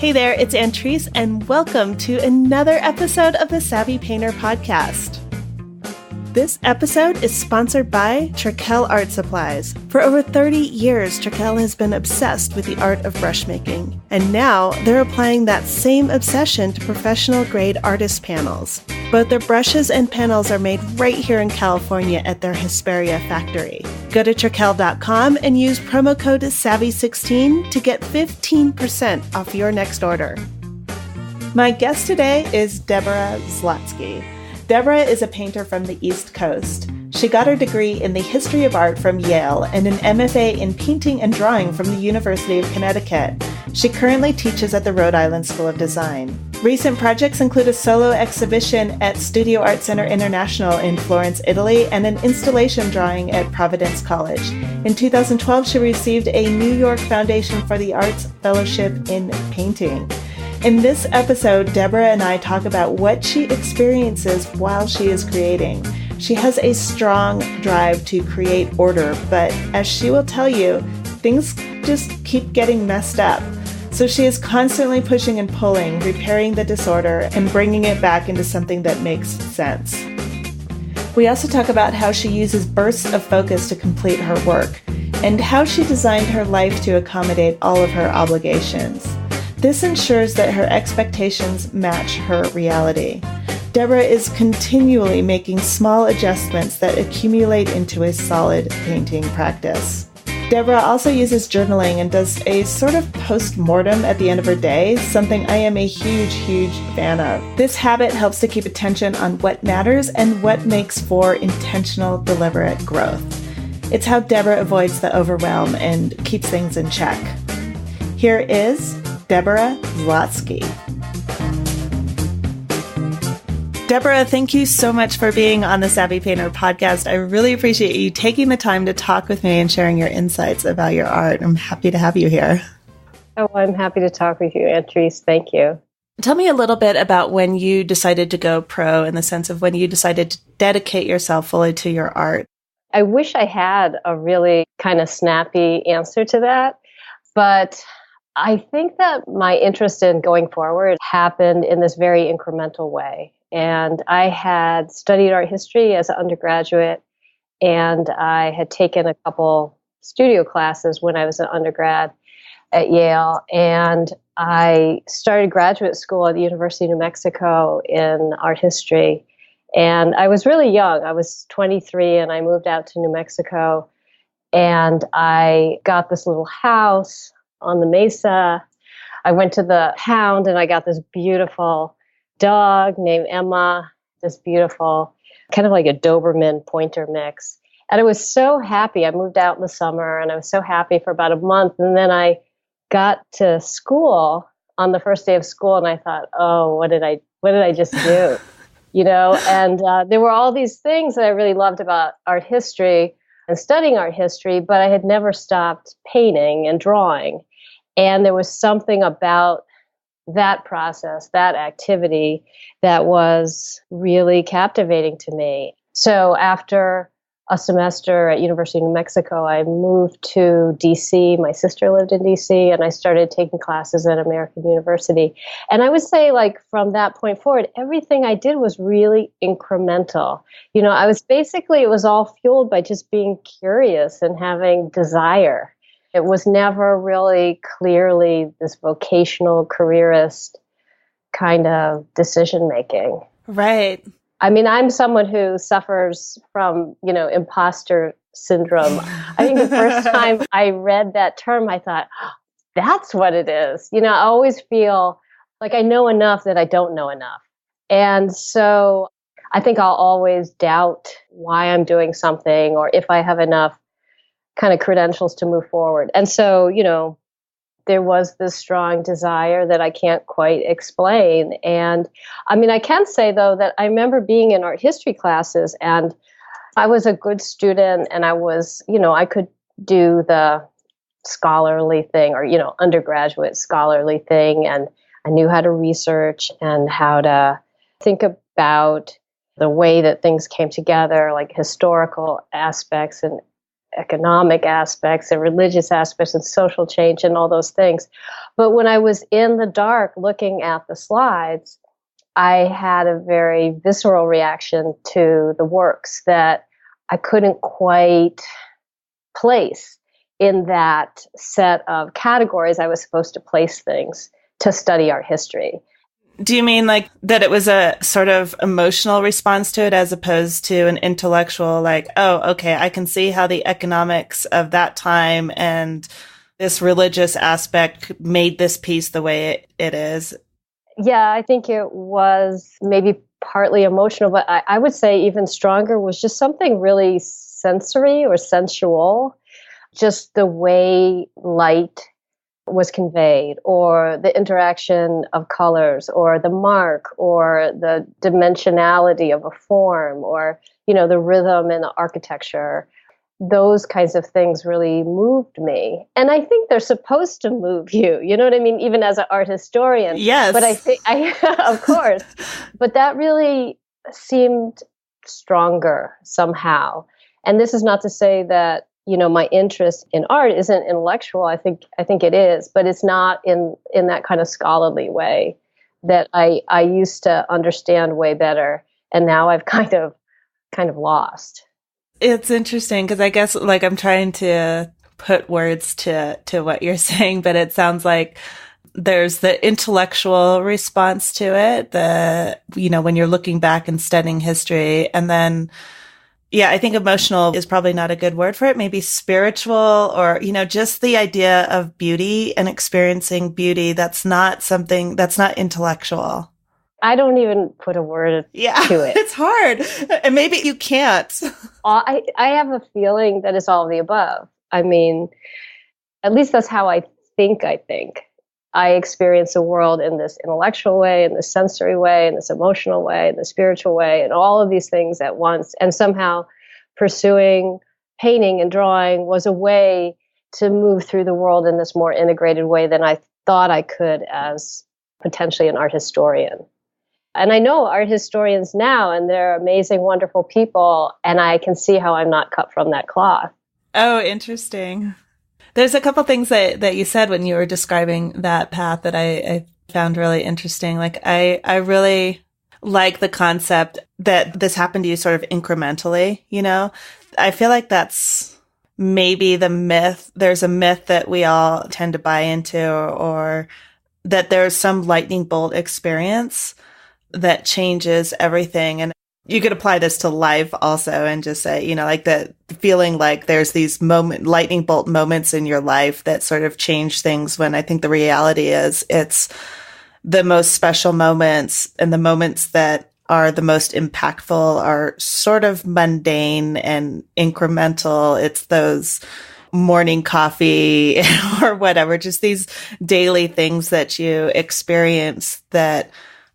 Hey there, it's Antrice, and welcome to another episode of the Savvy Painter Podcast. This episode is sponsored by Trekell Art Supplies. For over 30 years, Trekell has been obsessed with the art of brush making, and now they're applying that same obsession to professional-grade artist panels. Both their brushes and panels are made right here in California at their Hesperia factory. Go to Trekell.com and use promo code SAVVY16 to get 15% off your next order. My guest today is Deborah Zlotsky. Deborah is a painter from the East Coast. She got her degree in the history of art from Yale and an MFA in painting and drawing from the University of Connecticut. She currently teaches at the Rhode Island School of Design. Recent projects include a solo exhibition at Studio Art Center International in Florence, Italy, and an installation drawing at Providence College. In 2012, she received a New York Foundation for the Arts Fellowship in Painting. In this episode, Deborah and I talk about what she experiences while she is creating. She has a strong drive to create order, but as she will tell you, things just keep getting messed up. So she is constantly pushing and pulling, repairing the disorder, and bringing it back into something that makes sense. We also talk about how she uses bursts of focus to complete her work, and how she designed her life to accommodate all of her obligations. This ensures that her expectations match her reality. Deborah is continually making small adjustments that accumulate into a solid painting practice. Deborah also uses journaling and does a sort of post-mortem at the end of her day, something I am a huge fan of. This habit helps to keep attention on what matters and what makes for intentional, deliberate growth. It's how Deborah avoids the overwhelm and keeps things in check. Here is Deborah Zlotsky. Deborah, thank you so much for being on the Savvy Painter podcast. I really appreciate you taking the time to talk with me and sharing your insights about your art. I'm happy to have you here. Oh, I'm happy to talk with you, Antrice. Thank you. Tell me a little bit about when you decided to go pro, in the sense of when you decided to dedicate yourself fully to your art. I wish I had a really kind of snappy answer to that, but I think that my interest in going forward happened in this very incremental way. And I had studied art history as an undergraduate, and I had taken a couple studio classes when I was an undergrad at Yale. And I started graduate school at the University of New Mexico in art history. And I was really young. I was 23, and I moved out to New Mexico. And I got this little house on the mesa. I went to the pound and I got this beautiful dog named Emma, this beautiful, kind of like a Doberman pointer mix. And I was so happy. I moved out in the summer and I was so happy for about a month. And then I got to school on the first day of school and I thought, oh, what did I just do? And there were all these things that I really loved about art history and studying art history, but I had never stopped painting and drawing. And there was something about that process, that activity, that was really captivating to me. So after a semester at University of New Mexico, I moved to DC. My sister lived in DC, and I started taking classes at American University. And I would say, from that point forward, everything I did was really incremental. It was all fueled by just being curious and having desire. It was never really clearly this vocational, careerist kind of decision making. Right. I mean, I'm someone who suffers from, imposter syndrome. I think the first time I read that term, I thought, oh, that's what it is. I always feel like I know enough that I don't know enough. And so I think I'll always doubt why I'm doing something or if I have enough kind of credentials to move forward. And so, there was this strong desire that I can't quite explain. And I can say, though, that I remember being in art history classes and I was a good student and I was, I could do the scholarly thing or, undergraduate scholarly thing. And I knew how to research and how to think about the way that things came together, like historical aspects and economic aspects and religious aspects and social change and all those things. But when I was in the dark looking at the slides, I had a very visceral reaction to the works that I couldn't quite place in that set of categories I was supposed to place things to study art history. Do you mean like that it was a sort of emotional response to it as opposed to an intellectual, like, oh, okay, I can see how the economics of that time and this religious aspect made this piece the way it is? Yeah, I think it was maybe partly emotional, but I would say even stronger was just something really sensory or sensual, just the way light was conveyed, or the interaction of colors, or the mark, or the dimensionality of a form, or, the rhythm in the architecture. Those kinds of things really moved me. And I think they're supposed to move you. You know what I mean? Even as an art historian. Yes. But I think, of course, but that really seemed stronger somehow. And this is not to say that, my interest in art isn't intellectual. I think it is, but it's not in that kind of scholarly way that I used to understand way better. And now I've kind of lost. It's interesting because I guess like I'm trying to put words to what you're saying, but it sounds like there's the intellectual response to it, when you're looking back and studying history. And then, yeah, I think emotional is probably not a good word for it. Maybe spiritual or, just the idea of beauty and experiencing beauty. That's not intellectual. I don't even put a word to it. It's hard. And maybe you can't. I have a feeling that it's all of the above. I mean, at least that's how I think. I experience the world in this intellectual way, in this sensory way, in this emotional way, in the spiritual way, and all of these things at once. And somehow pursuing painting and drawing was a way to move through the world in this more integrated way than I thought I could as potentially an art historian. And I know art historians now, and they're amazing, wonderful people, and I can see how I'm not cut from that cloth. Oh, interesting. There's a couple things that you said when you were describing that path that I found really interesting. Like, I really like the concept that this happened to you sort of incrementally, I feel like that's maybe the myth. There's a myth that we all tend to buy into, or that there's some lightning bolt experience that changes everything. And you could apply this to life also and just say, like the feeling like there's these lightning bolt moments in your life that sort of change things, when I think the reality is it's the most special moments, and the moments that are the most impactful are sort of mundane and incremental. It's those morning coffee or whatever, just these daily things that you experience that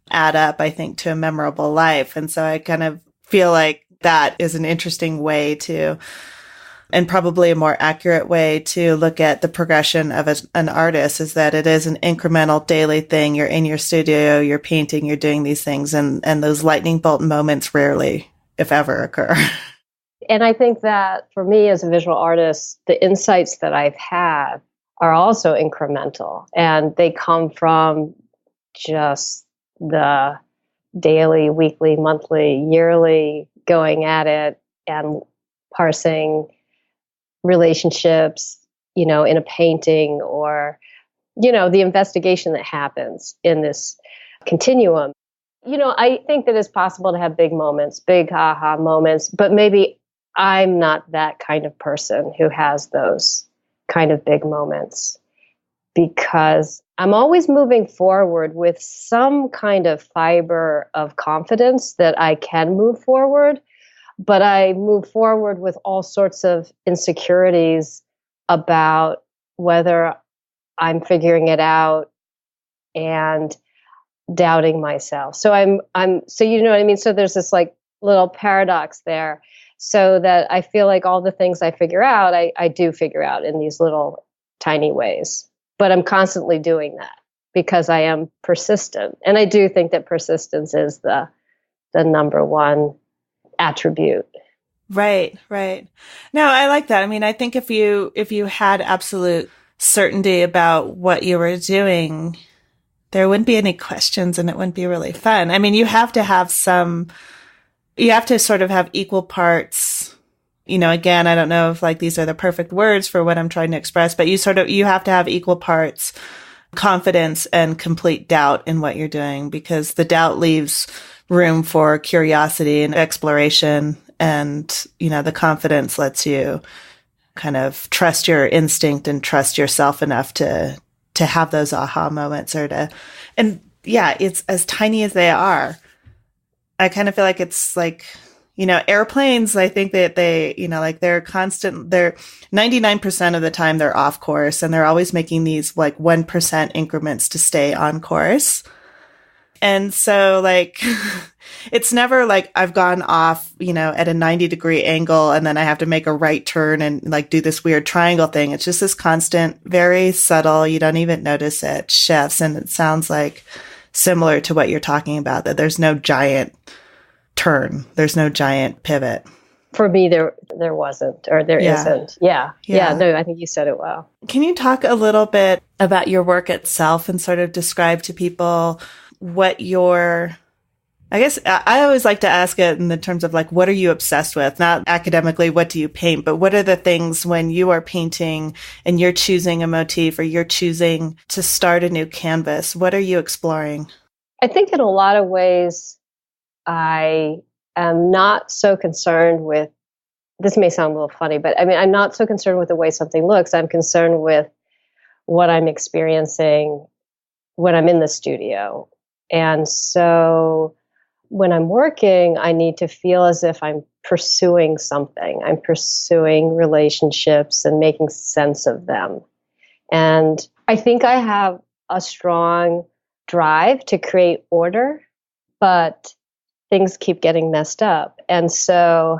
add up, I think, to a memorable life. And so I kind of feel like that is an interesting way to, and probably a more accurate way to look at the progression of an artist, is that it is an incremental daily thing. You're in your studio, you're painting, you're doing these things, and those lightning bolt moments rarely, if ever, occur. And I think that for me as a visual artist, the insights that I've had are also incremental, and they come from just the daily, weekly, monthly, yearly going at it and parsing relationships, in a painting, or, the investigation that happens in this continuum. I think that it's possible to have big moments, big aha moments, but maybe I'm not that kind of person who has those kind of big moments, because I'm always moving forward with some kind of fiber of confidence that I can move forward, but I move forward with all sorts of insecurities about whether I'm figuring it out and doubting myself. So so you know what I mean? So there's this like little paradox there, so that I feel like all the things I figure out, I do figure out in these little tiny ways. But I'm constantly doing that because I am persistent. And I do think that persistence is the number one attribute. Right, right. No, I like that. I mean, I think if you had absolute certainty about what you were doing, there wouldn't be any questions and it wouldn't be really fun. I mean, you have to sort of have equal parts. Again, I don't know if like these are the perfect words for what I'm trying to express, but you have to have equal parts confidence and complete doubt in what you're doing, because the doubt leaves room for curiosity and exploration. And, the confidence lets you kind of trust your instinct and trust yourself enough to have those aha moments and yeah, it's as tiny as they are. I kind of feel like it's like, airplanes, I think that they're 99% of the time they're off course, and they're always making these like 1% increments to stay on course. And so like, it's never like I've gone off, at a 90-degree angle and then I have to make a right turn and like do this weird triangle thing. It's just this constant, very subtle, you don't even notice it, shifts. And it sounds like similar to what you're talking about, that there's no giant turn. There's no giant pivot. For me, there wasn't, or there isn't. Yeah. No, I think you said it well. Can you talk a little bit about your work itself and sort of describe to people what I guess I always like to ask it in the terms of like, what are you obsessed with? Not academically, what do you paint, but what are the things when you are painting and you're choosing a motif or you're choosing to start a new canvas? What are you exploring? I think in a lot of ways, I am not so concerned with, this may sound a little funny, but I mean, I'm not so concerned with the way something looks. I'm concerned with what I'm experiencing when I'm in the studio. And so when I'm working, I need to feel as if I'm pursuing something. I'm pursuing relationships and making sense of them. And I think I have a strong drive to create order, but things keep getting messed up. And so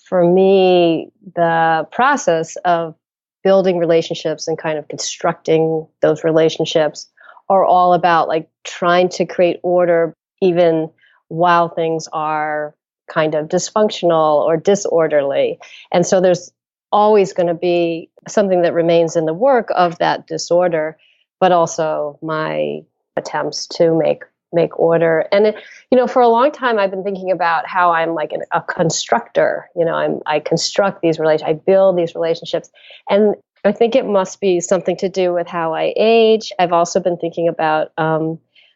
for me, the process of building relationships and kind of constructing those relationships are all about like trying to create order even while things are kind of dysfunctional or disorderly. And so there's always going to be something that remains in the work of that disorder, but also my attempts to make order. And for a long time, I've been thinking about how I'm like a constructor. I construct these I build these relationships, and I think it must be something to do with how I age. I've also been thinking about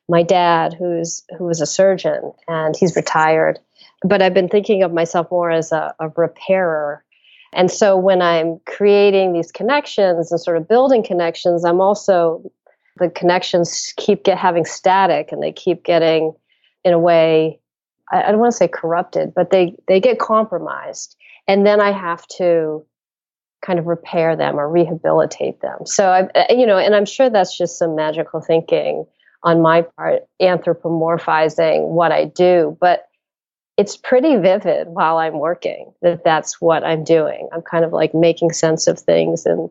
my dad, who was a surgeon, and he's retired. But I've been thinking of myself more as a repairer. And so when I'm creating these connections and sort of building connections, I'm also, the connections keep having static, and they keep getting, in a way, I don't want to say corrupted, but they get compromised. And then I have to kind of repair them or rehabilitate them. So and I'm sure that's just some magical thinking on my part, anthropomorphizing what I do, but it's pretty vivid while I'm working that's what I'm doing. I'm kind of like making sense of things, and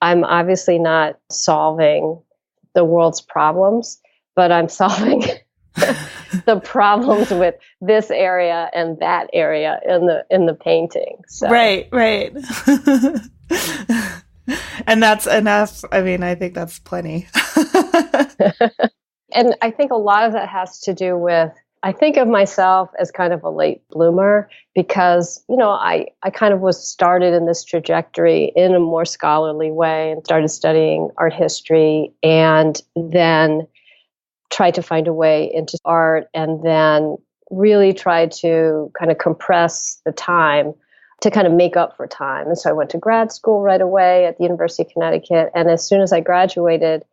I'm obviously not solving the world's problems, but I'm solving the problems with this area and that area in the painting. So. Right. And that's enough. I mean, I think that's plenty. And I think a lot of that has to do with, I think of myself as kind of a late bloomer because, I kind of was started in this trajectory in a more scholarly way and started studying art history, and then tried to find a way into art, and then really tried to kind of compress the time to kind of make up for time. And so I went to grad school right away at the University of Connecticut. And as soon as I graduated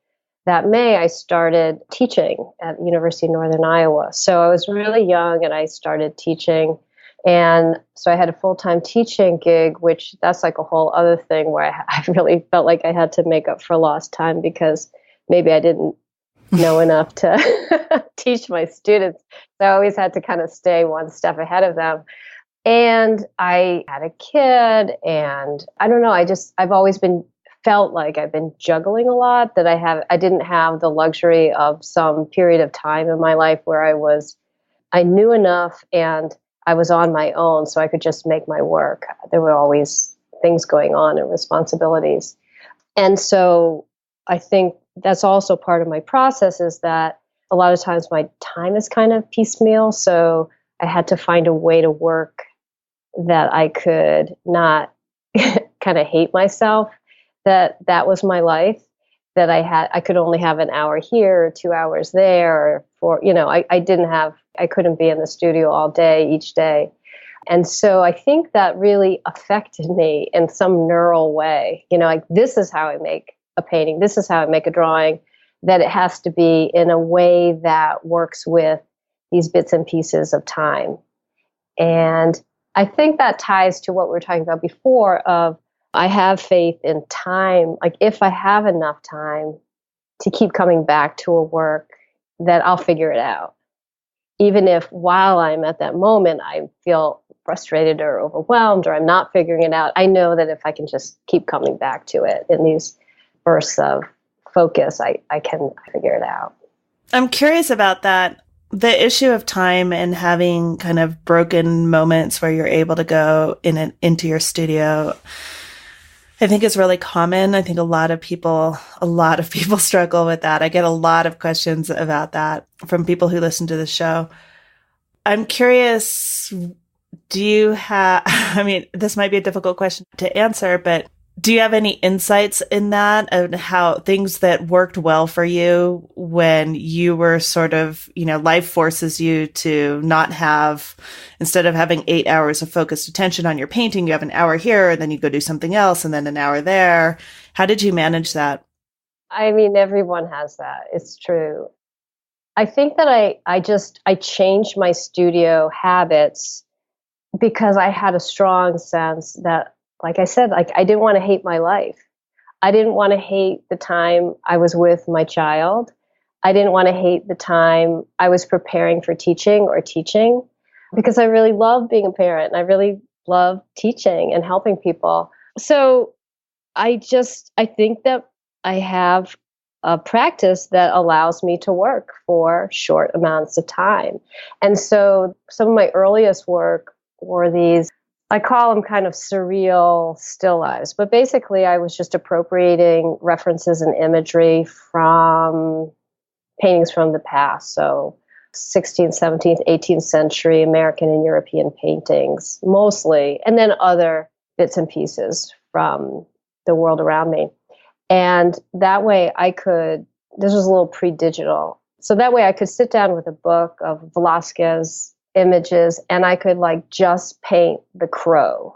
that May, I started teaching at the University of Northern Iowa. So I was really young and I started teaching. And so I had a full-time teaching gig, which that's like a whole other thing where I really felt like I had to make up for lost time because maybe I didn't know enough to teach my students. So I always had to kind of stay one step ahead of them. And I had a kid, and I don't know, I've always felt like I've been juggling a lot, that I didn't have the luxury of some period of time in my life where I knew enough and I was on my own, so I could just make my work. There were always things going on and responsibilities. And so I think that's also part of my process, is that a lot of times my time is kind of piecemeal. So I had to find a way to work that I could not kind of hate myself, that was my life, that I could only have an hour here or 2 hours there, or I couldn't be in the studio all day, each day. And so I think that really affected me in some neural way, like this is how I make a painting, this is how I make a drawing, that it has to be in a way that works with these bits and pieces of time. And I think that ties to what we were talking about before of I have faith in time. Like if I have enough time to keep coming back to a work, that I'll figure it out. Even if while I'm at that moment, I feel frustrated or overwhelmed or I'm not figuring it out, I know that if I can just keep coming back to it in these bursts of focus, I can figure it out. I'm curious about that. The issue of time and having kind of broken moments where you're able to go into your studio, I think is really common. I think a lot of people struggle with that. I get a lot of questions about that from people who listen to the show. I'm curious, do you have, this might be a difficult question to answer, but do you have any insights in that, of how things that worked well for you when you were sort of, life forces you to not have, instead of having 8 hours of focused attention on your painting, you have an hour here and then you go do something else and then an hour there. How did you manage that? Everyone has that. It's true. I think that I changed my studio habits because I had a strong sense that, like I said, I didn't want to hate my life. I didn't want to hate the time I was with my child. I didn't want to hate the time I was preparing for teaching, because I really love being a parent and I really love teaching and helping people. So I think that I have a practice that allows me to work for short amounts of time. And so some of my earliest work were these, I call them kind of surreal still lives, but basically I was just appropriating references and imagery from paintings from the past. So 16th, 17th, 18th century American and European paintings mostly, and then other bits and pieces from the world around me. And that way this was a little pre-digital. So that way I could sit down with a book of Velázquez images and I could just paint the crow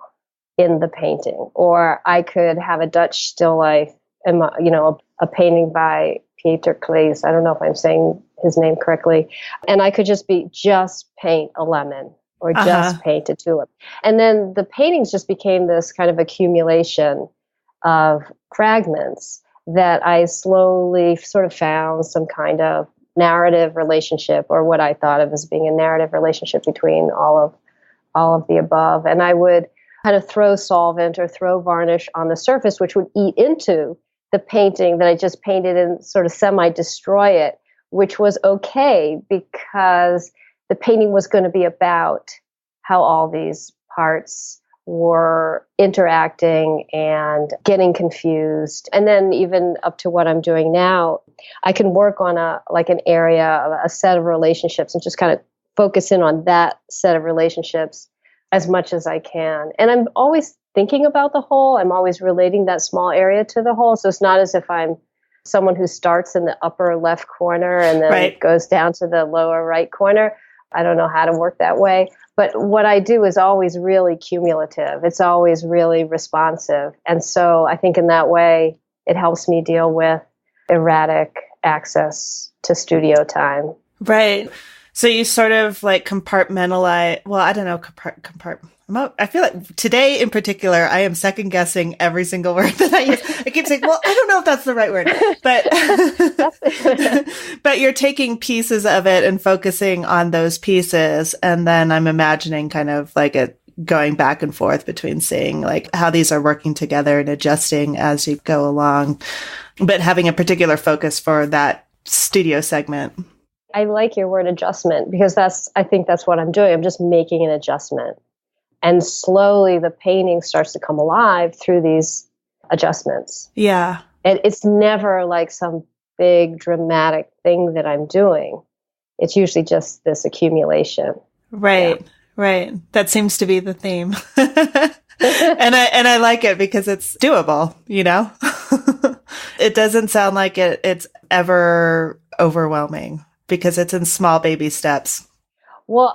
in the painting, or I could have a Dutch still life, a painting by Pieter Claes. I don't know if I'm saying his name correctly. And I could just paint a lemon or just paint a tulip. And then the paintings just became this kind of accumulation of fragments that I slowly sort of found some kind of narrative relationship, or what I thought of as being a narrative relationship between all of the above. And I would kind of throw solvent or throw varnish on the surface, which would eat into the painting that I just painted and sort of semi-destroy it, which was okay because the painting was going to be about how all these parts were interacting and getting confused. And then even up to what I'm doing now, I can work on an area, a set of relationships, and just kind of focus in on that set of relationships as much as I can. And I'm always thinking about the whole. I'm always relating that small area to the whole. So it's not as if I'm someone who starts in the upper left corner and then goes down to the lower right corner. I don't know how to work that way. But what I do is always really cumulative. It's always really responsive. And so I think in that way, it helps me deal with erratic access to studio time. Right. So you sort of compartmentalize, well, I don't know, I feel like today in particular, I am second guessing every single word that I use. I keep saying, well, I don't know if that's the right word, but you're taking pieces of it and focusing on those pieces. And then I'm imagining kind of going back and forth between seeing how these are working together and adjusting as you go along, but having a particular focus for that studio segment. I like your word adjustment because I think that's what I'm doing. I'm just making an adjustment. And slowly the painting starts to come alive through these adjustments. Yeah. And it's never like some big dramatic thing that I'm doing. It's usually just this accumulation. Right. Yeah. Right. That seems to be the theme. And I like it because it's doable, you know? It doesn't sound like it's ever overwhelming because it's in small baby steps. Well,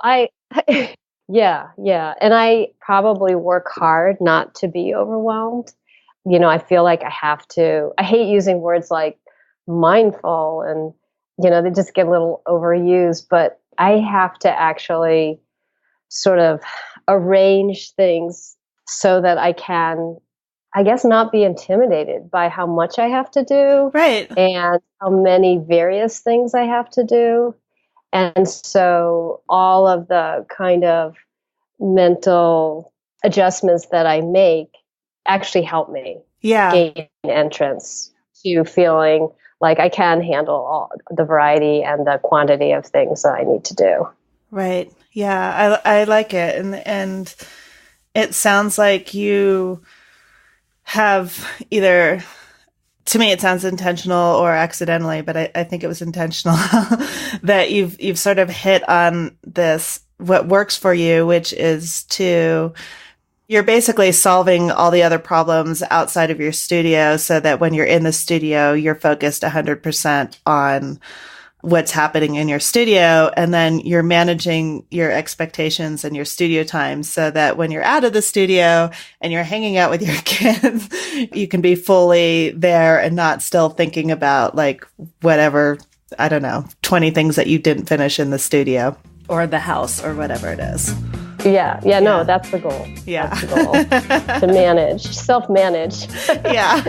yeah. And I probably work hard not to be overwhelmed. You know, I feel like I hate using words like mindful and, you know, they just get a little overused, but I have to actually sort of arrange things so that I can, I guess, not be intimidated by how much I have to do. Right. And how many various things I have to do. And so all of the kind of mental adjustments that I make actually help me gain entrance to feeling like I can handle all the variety and the quantity of things that I need to do. Right. Yeah, I like it. And it sounds like you have either, to me, it sounds intentional or accidentally, but I think it was intentional that you've sort of hit on this, what works for you, which is you're basically solving all the other problems outside of your studio so that when you're in the studio, you're focused 100% on what's happening in your studio. And then you're managing your expectations and your studio time so that when you're out of the studio and you're hanging out with your kids, you can be fully there and not still thinking about like whatever, I don't know, 20 things that you didn't finish in the studio or the house or whatever it is. Yeah. No, that's the goal. Yeah. That's the goal. To manage, self-manage. Yeah.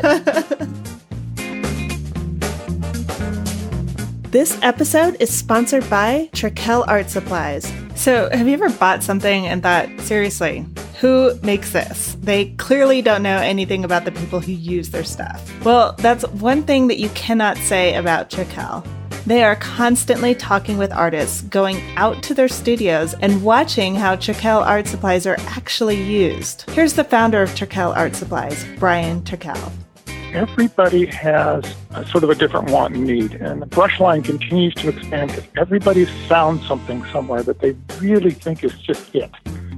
This episode is sponsored by Trickel Art Supplies. So have you ever bought something and thought, seriously, who makes this? They clearly don't know anything about the people who use their stuff. Well, that's one thing that you cannot say about Trickel. They are constantly talking with artists, going out to their studios and watching how Trickel Art Supplies are actually used. Here's the founder of Trickel Art Supplies, Brian Trickel. Everybody has a sort of a different want and need, and the brush line continues to expand because everybody's found something somewhere that they really think is just it.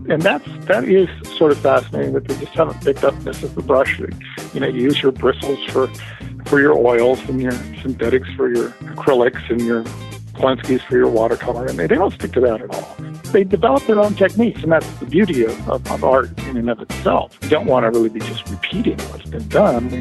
And that is sort of fascinating that they just haven't picked up this as the brush. You know, you use your bristles for your oils and your synthetics for your acrylics and your Polanskis for your watercolor, and they don't stick to that at all. They develop their own techniques, and that's the beauty of art in and of itself. You don't want to really be just repeating what's been done. We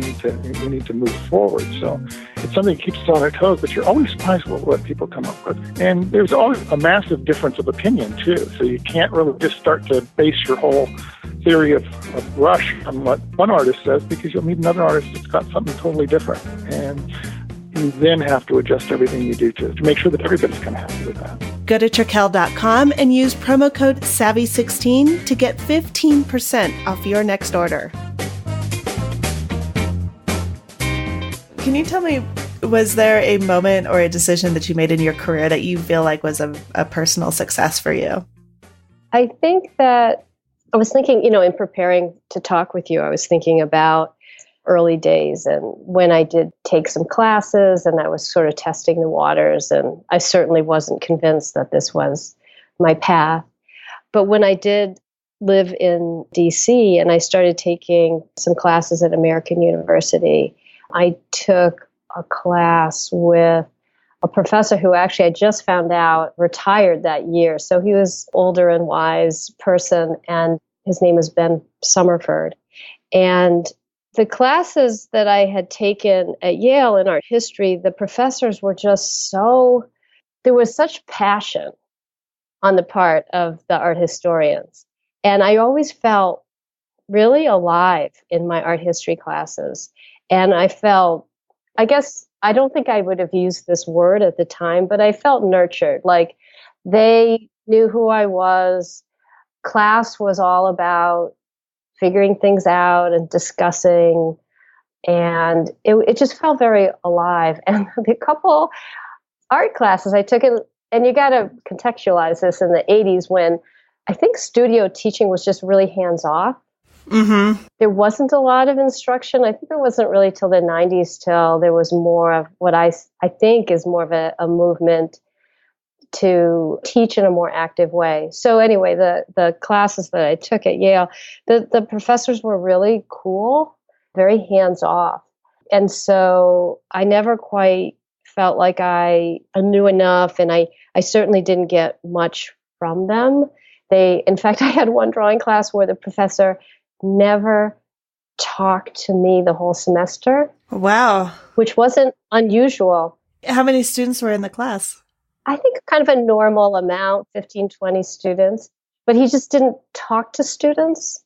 need to move forward. So it's something that keeps us on our toes, but you're always surprised with what people come up with. And there's always a massive difference of opinion, too. So you can't really just start to base your whole theory of brush on what one artist says, because you'll meet another artist that's got something totally different. And you then have to adjust everything you do to make sure that everybody's kind of happy with that. Go to Trickel.com and use promo code SAVVY16 to get 15% off your next order. Can you tell me, was there a moment or a decision that you made in your career that you feel like was a personal success for you? I think that I was thinking, you know, in preparing to talk with you, I was thinking about early days and when I did take some classes and I was sort of testing the waters, and I certainly wasn't convinced that this was my path. But when I did live in DC and I started taking some classes at American University, I took a class with a professor who actually I just found out retired that year. So he was older and wise person, and his name is Ben Summerford. And the classes that I had taken at Yale in art history, the professors were just there was such passion on the part of the art historians. And I always felt really alive in my art history classes. And I felt, I guess, I don't think I would have used this word at the time, but I felt nurtured. Like they knew who I was. Class was all about figuring things out and discussing. And it just felt very alive. And the couple art classes I took And you got to contextualize this in the 80s when I think studio teaching was just really hands-off. Mm-hmm. There wasn't a lot of instruction. I think it wasn't really till the 90s till there was more of what I think is more of a movement to teach in a more active way. So anyway, the classes that I took at Yale, the professors were really cool, very hands-off. And so I never quite felt like I knew enough, and I certainly didn't get much from them. In fact, I had one drawing class where the professor never talked to me the whole semester. Wow. Which wasn't unusual. How many students were in the class? I think kind of a normal amount, 15, 20 students. But he just didn't talk to students.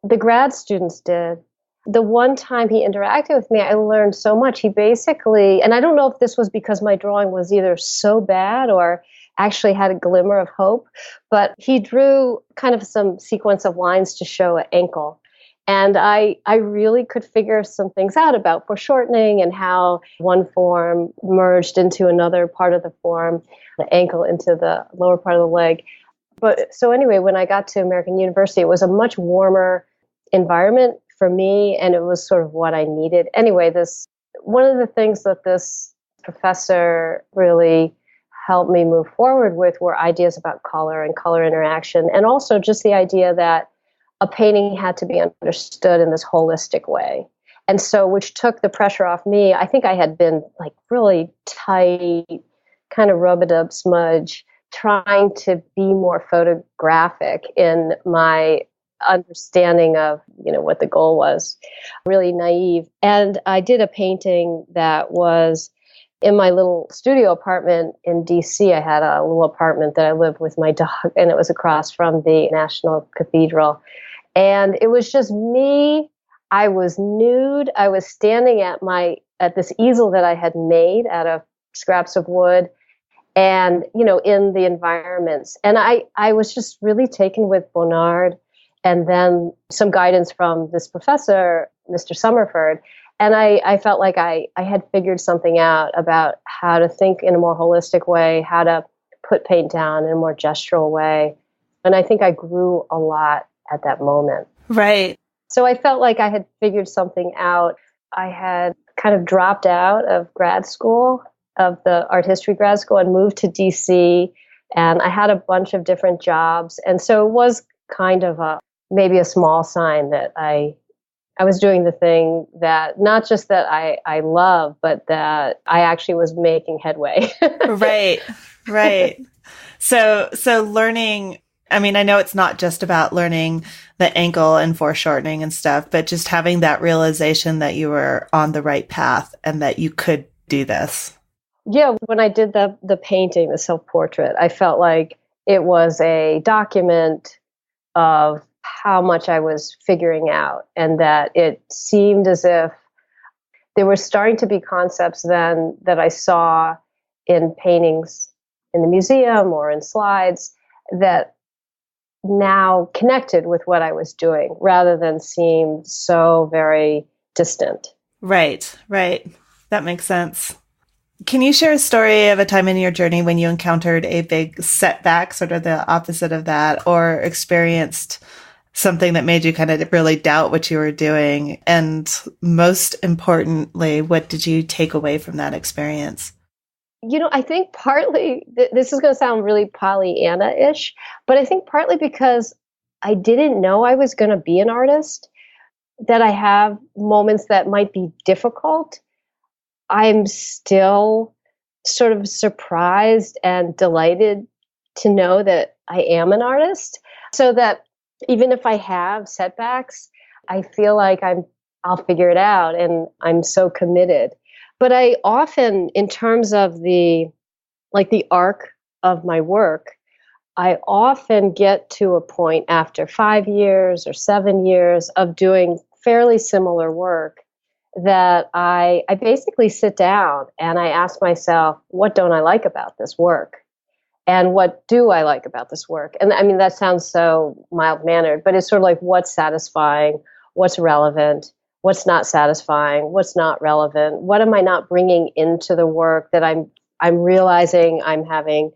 The grad students did. The one time he interacted with me, I learned so much. He basically, and I don't know if this was because my drawing was either so bad or actually had a glimmer of hope, but he drew kind of some sequence of lines to show an ankle. And I really could figure some things out about foreshortening and how one form merged into another part of the form, the ankle into the lower part of the leg. But so anyway, when I got to American University, it was a much warmer environment for me, and it was sort of what I needed. Anyway, one of the things that this professor really helped me move forward with were ideas about color and color interaction, and also just the idea that a painting had to be understood in this holistic way. And so, which took the pressure off me. I think I had been like really tight, kind of rub-a-dub smudge, trying to be more photographic in my understanding of, what the goal was, really naive. And I did a painting that was in my little studio apartment in DC. I had a little apartment that I lived with my dog, and it was across from the National Cathedral. And it was just me. I was nude. I was standing at this easel that I had made out of scraps of wood and, in the environments. And I was just really taken with Bonnard, and then some guidance from this professor, Mr. Summerford. And I felt like I had figured something out about how to think in a more holistic way, how to put paint down in a more gestural way. And I think I grew a lot at that moment. Right. So I felt like I had figured something out. I had kind of dropped out of grad school, of the art history grad school, and moved to DC. And I had a bunch of different jobs. And so it was kind of maybe a small sign that I was doing the thing that not just that I love, but that I actually was making headway. Right. So learning, I mean, I know it's not just about learning the ankle and foreshortening and stuff, but just having that realization that you were on the right path and that you could do this. Yeah, when I did the painting, the self-portrait, I felt like it was a document of how much I was figuring out, and that it seemed as if there were starting to be concepts then that I saw in paintings in the museum or in slides that now connected with what I was doing rather than seemed so very distant. Right. That makes sense. Can you share a story of a time in your journey when you encountered a big setback, sort of the opposite of that, or experienced something that made you kind of really doubt what you were doing? And most importantly, what did you take away from that experience? I think partly, this is going to sound really Pollyanna-ish, but I think partly because I didn't know I was going to be an artist, that I have moments that might be difficult. I'm still sort of surprised and delighted to know that I am an artist, so that even if I have setbacks, I feel like I'll figure it out, and I'm so committed. But I often, in terms of the arc of my work, I often get to a point after 5 years or 7 years of doing fairly similar work that I basically sit down and I ask myself, what don't I like about this work? And what do I like about this work? And I mean, that sounds so mild-mannered, but it's sort of like, what's satisfying, what's relevant, what's not satisfying, what's not relevant, what am I not bringing into the work that I'm I'm realizing I'm having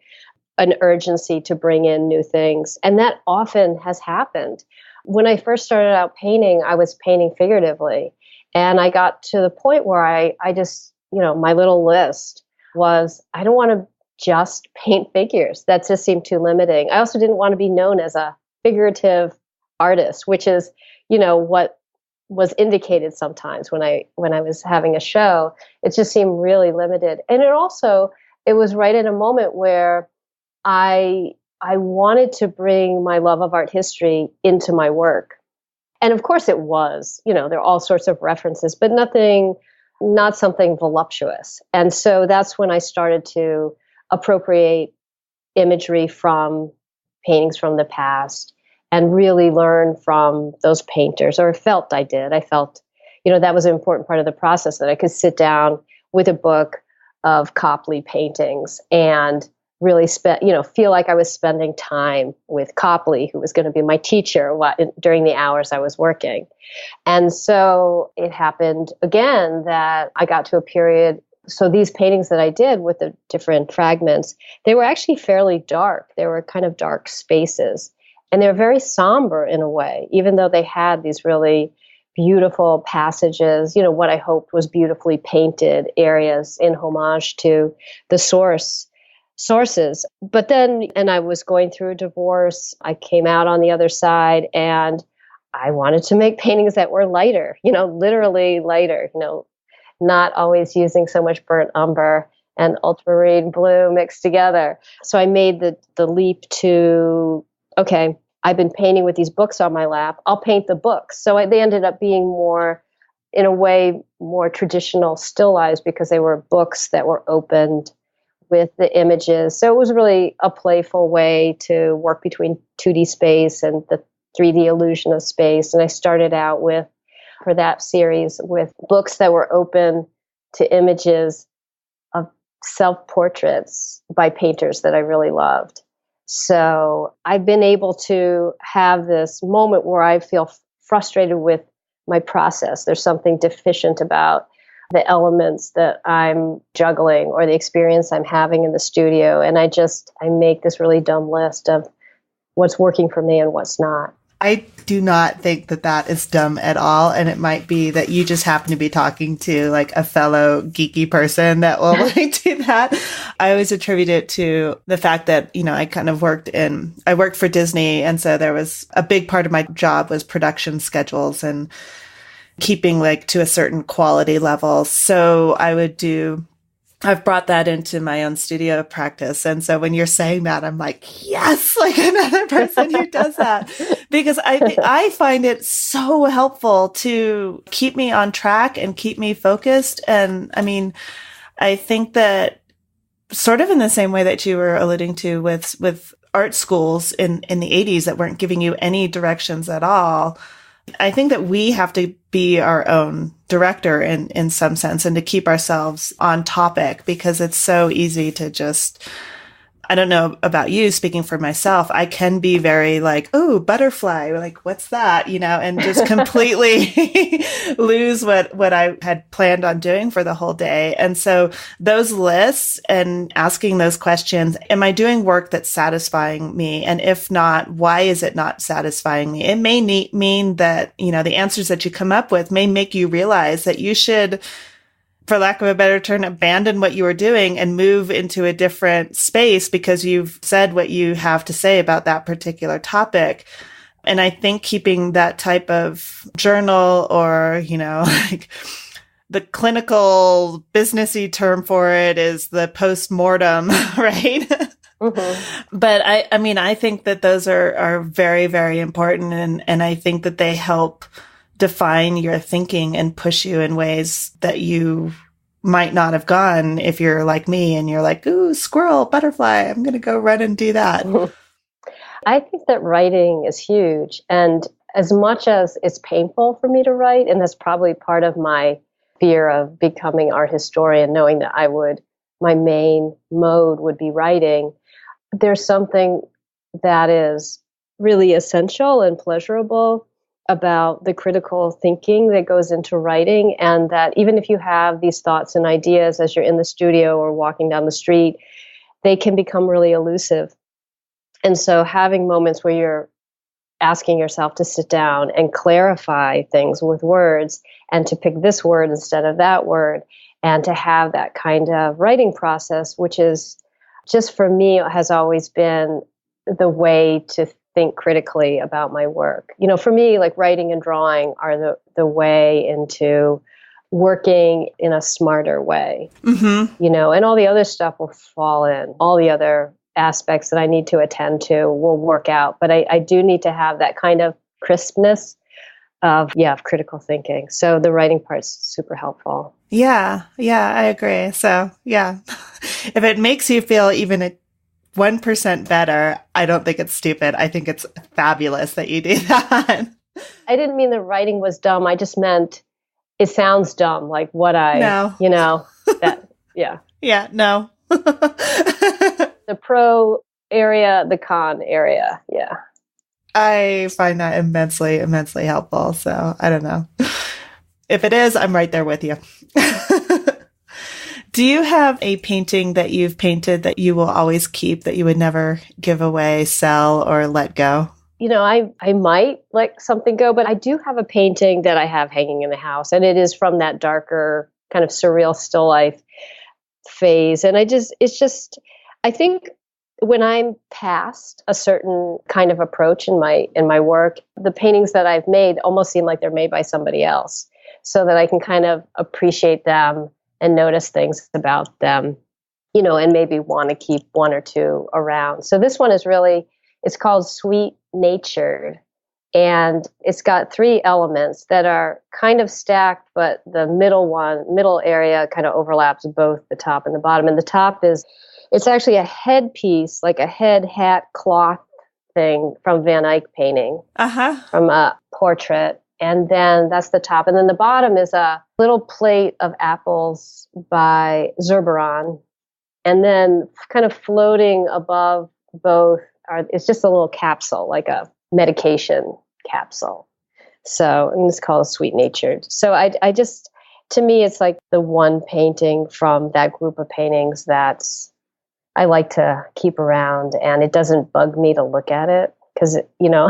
an urgency to bring in new things. And that often has happened. When I first started out painting, I was painting figuratively. And I got to the point where I just, my little list was, I don't want to just paint figures. That just seemed too limiting. I also didn't want to be known as a figurative artist, which is, what was indicated sometimes when I was having a show. It just seemed really limited. And it was right at a moment where I wanted to bring my love of art history into my work. And of course it was, there are all sorts of references, but not something voluptuous. And so that's when I started to appropriate imagery from paintings from the past and really learn from those painters, or felt I did. I felt, that was an important part of the process, that I could sit down with a book of Copley paintings and really feel like I was spending time with Copley, who was going to be my teacher during the hours I was working. And so it happened again that I got to a period. So these paintings that I did with the different fragments, they were actually fairly dark. They were kind of dark spaces. And they were very somber in a way, even though they had these really beautiful passages, what I hoped was beautifully painted areas in homage to the sources. But then, and I was going through a divorce, I came out on the other side, and I wanted to make paintings that were lighter, literally lighter, not always using so much burnt umber and ultramarine blue mixed together. So I made the leap to, okay, I've been painting with these books on my lap, I'll paint the books. So they ended up being more, in a way, more traditional stylized, because they were books that were opened with the images. So it was really a playful way to work between 2D space and the 3D illusion of space. And I started out for that series, with books that were open to images of self-portraits by painters that I really loved. So I've been able to have this moment where I feel frustrated with my process. There's something deficient about the elements that I'm juggling or the experience I'm having in the studio. And I make this really dumb list of what's working for me and what's not. I do not think that is dumb at all. And it might be that you just happen to be talking to like a fellow geeky person that will do that. I always attribute it to the fact that, I kind of I worked for Disney. And so there was a big part of my job was production schedules and keeping like to a certain quality level. So I've brought that into my own studio practice. And so when you're saying that, I'm like, yes, like another person who does that, because I find it so helpful to keep me on track and keep me focused. And I mean, I think that sort of in the same way that you were alluding to with art schools in the 80s that weren't giving you any directions at all, I think that we have to be our own director in some sense, and to keep ourselves on topic, because it's so easy to just, I don't know about you, speaking for myself, I can be very like, oh, butterfly, like, what's that? And just completely lose what I had planned on doing for the whole day. And so those lists and asking those questions, am I doing work that's satisfying me? And if not, why is it not satisfying me? It may mean that, the answers that you come up with may make you realize that you should, for lack of a better term, abandon what you were doing and move into a different space because you've said what you have to say about that particular topic. And I think keeping that type of journal, or, like the clinical businessy term for it is the post-mortem, right? Mm-hmm. But I think that those are very, very important. And I think that they help define your thinking and push you in ways that you might not have gone if you're like me and you're like, ooh, squirrel, butterfly, I'm going to go run and do that. I think that writing is huge. And as much as it's painful for me to write, and that's probably part of my fear of becoming art historian, knowing that my main mode would be writing, there's something that is really essential and pleasurable about the critical thinking that goes into writing, and that even if you have these thoughts and ideas as you're in the studio or walking down the street, they can become really elusive. And so having moments where you're asking yourself to sit down and clarify things with words, and to pick this word instead of that word, and to have that kind of writing process, which is just for me has always been the way to think critically about my work. You know, for me, like writing and drawing are the way into working in a smarter way, you know, and all the other stuff will fall in. All the other aspects that I need to attend to will work out. But I do need to have that kind of crispness of critical thinking. So the writing part's super helpful. Yeah, I agree. So if it makes you feel even 1% better, I don't think it's stupid. I think it's fabulous that you do that. I didn't mean the writing was dumb. I just meant it sounds dumb, like what you know, that, Yeah, no. The pro area, the con area. Yeah. I find that immensely, immensely helpful. So I don't know. If it is, I'm right there with you. Do you have a painting that you've painted that you will always keep, that you would never give away, sell, or let go? You know, I might let something go, but I do have a painting that I have hanging in the house, and it is from that darker kind of surreal still life phase. And I think when I'm past a certain kind of approach in my work, the paintings that I've made almost seem like they're made by somebody else, so that I can kind of appreciate them and notice things about them, you know, and maybe want to keep one or two around. So this one is it's called Sweet Natured, and it's got 3 elements that are kind of stacked, but the middle area kind of overlaps both the top and the bottom. And the top it's actually a headpiece, like a head hat cloth thing from Van Eyck painting, from a portrait. And then that's the top. And then the bottom is a little plate of apples by Zurbaran. And then kind of floating above both it's just a little capsule, like a medication capsule. So, and it's called Sweet Natured. So I just, to me, it's like the one painting from that group of paintings that's I like to keep around, and it doesn't bug me to look at it because, you know,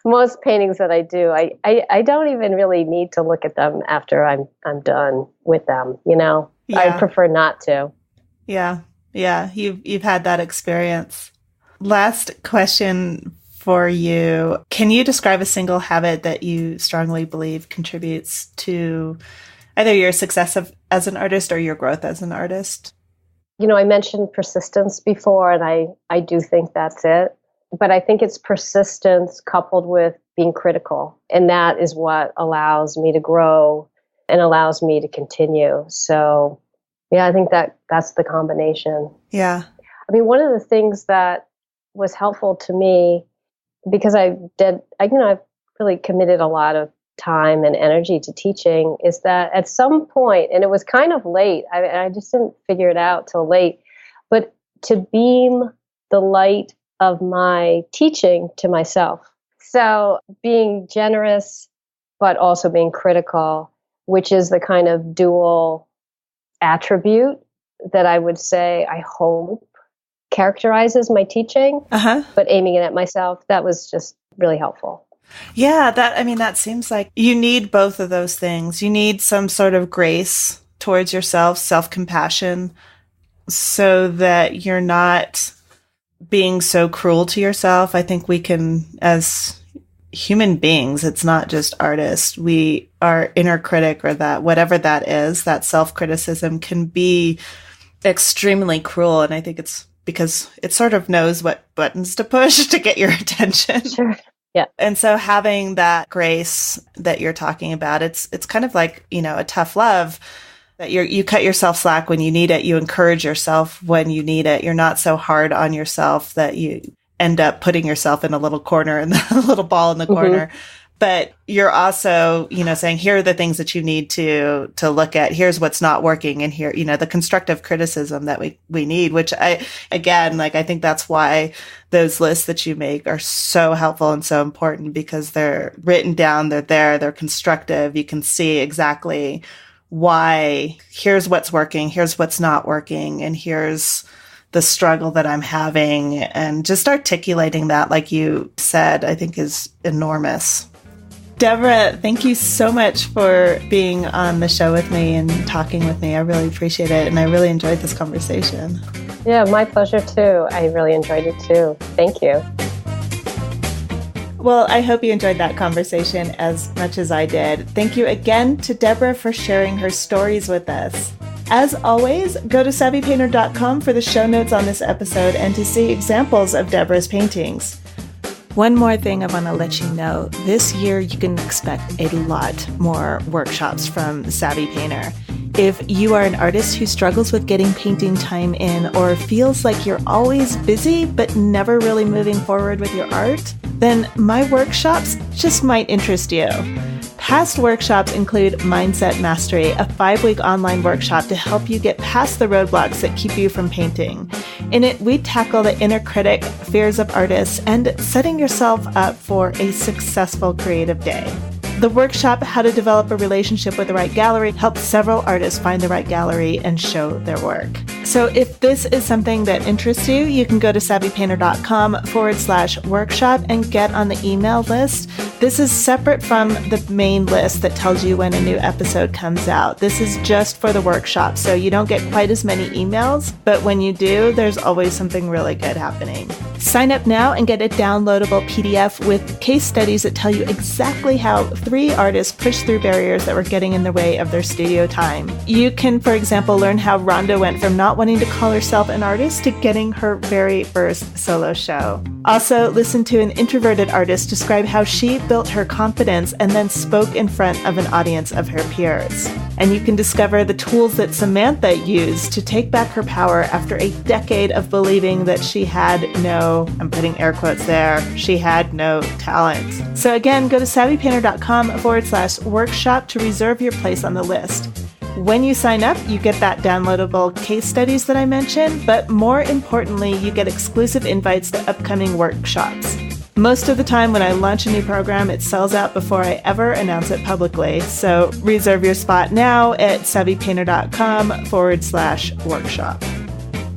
most paintings that I do, I don't even really need to look at them after I'm done with them, you know. I prefer not to. Yeah. You've had that experience. Last question for you. Can you describe a single habit that you strongly believe contributes to either your success as an artist or your growth as an artist? You know, I mentioned persistence before, and I do think that's it. But I think it's persistence coupled with being critical. And that is what allows me to grow and allows me to continue. So, yeah, I think that's the combination. Yeah. I mean, one of the things that was helpful to me, because I've really committed a lot of time and energy to teaching, is that at some point, and it was kind of late, I just didn't figure it out till late, but to beam the light of my teaching to myself. So being generous, but also being critical, which is the kind of dual attribute that I would say I hope characterizes my teaching, but aiming it at myself, that was just really helpful. Yeah, that seems like you need both of those things. You need some sort of grace towards yourself, self-compassion, so that you're not being so cruel to yourself. I think we can, as human beings, it's not just artists, our inner critic, or that whatever that is, that self-criticism can be extremely cruel. And I think it's because it sort of knows what buttons to push to get your attention. Sure. Yeah. And so having that grace that you're talking about, it's kind of like, you know, a tough love, that you cut yourself slack when you need it. You encourage yourself when you need it. You're not so hard on yourself that you end up putting yourself in a little corner and a little ball in the corner. but you're also, saying, here are the things that you need to look at. Here's what's not working. And here, the constructive criticism that we need, which I think that's why those lists that you make are so helpful and so important, because they're written down, they're there, they're constructive. You can see exactly why, here's what's working, here's what's not working, and here's the struggle that I'm having. And just articulating that, like you said, I think is enormous. Deborah, thank you so much for being on the show with me and talking with me. I really appreciate it. And I really enjoyed this conversation. Yeah, my pleasure too. I really enjoyed it too. Thank you. Well, I hope you enjoyed that conversation as much as I did. Thank you again to Deborah for sharing her stories with us. As always, go to savvypainter.com for the show notes on this episode and to see examples of Deborah's paintings. One more thing I want to let you know. This year, you can expect a lot more workshops from The Savvy Painter. If you are an artist who struggles with getting painting time in, or feels like you're always busy but never really moving forward with your art, then my workshops just might interest you. Past workshops include Mindset Mastery, a 5-week online workshop to help you get past the roadblocks that keep you from painting. In it, we tackle the inner critic, fears of artists, and setting yourself up for a successful creative day. The workshop, How to Develop a Relationship with the Right Gallery, helps several artists find the right gallery and show their work. So if this is something that interests you, you can go to savvypainter.com/workshop and get on the email list. This is separate from the main list that tells you when a new episode comes out. This is just for the workshop, so you don't get quite as many emails, but when you do, there's always something really good happening. Sign up now and get a downloadable PDF with case studies that tell you exactly how 3 artists pushed through barriers that were getting in the way of their studio time. You can, for example, learn how Rhonda went from not wanting to call herself an artist to getting her very first solo show. Also, listen to an introverted artist describe how she built her confidence and then spoke in front of an audience of her peers. And you can discover the tools that Samantha used to take back her power after a decade of believing that she had no, I'm putting air quotes there, she had no talent. So again, go to savvypainter.com/workshop to reserve your place on the list. When you sign up, you get that downloadable case studies that I mentioned, but more importantly, you get exclusive invites to upcoming workshops. Most of the time when I launch a new program, it sells out before I ever announce it publicly. So reserve your spot now at savvypainter.com/workshop.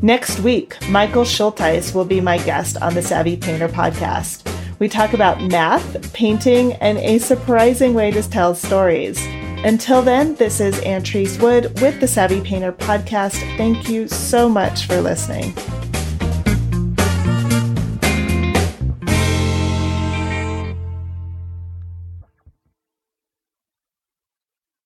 Next week, Michael Schulteis will be my guest on the Savvy Painter podcast. We talk about math, painting, and a surprising way to tell stories. Until then, this is Ann Treese Wood with the Savvy Painter podcast. Thank you so much for listening.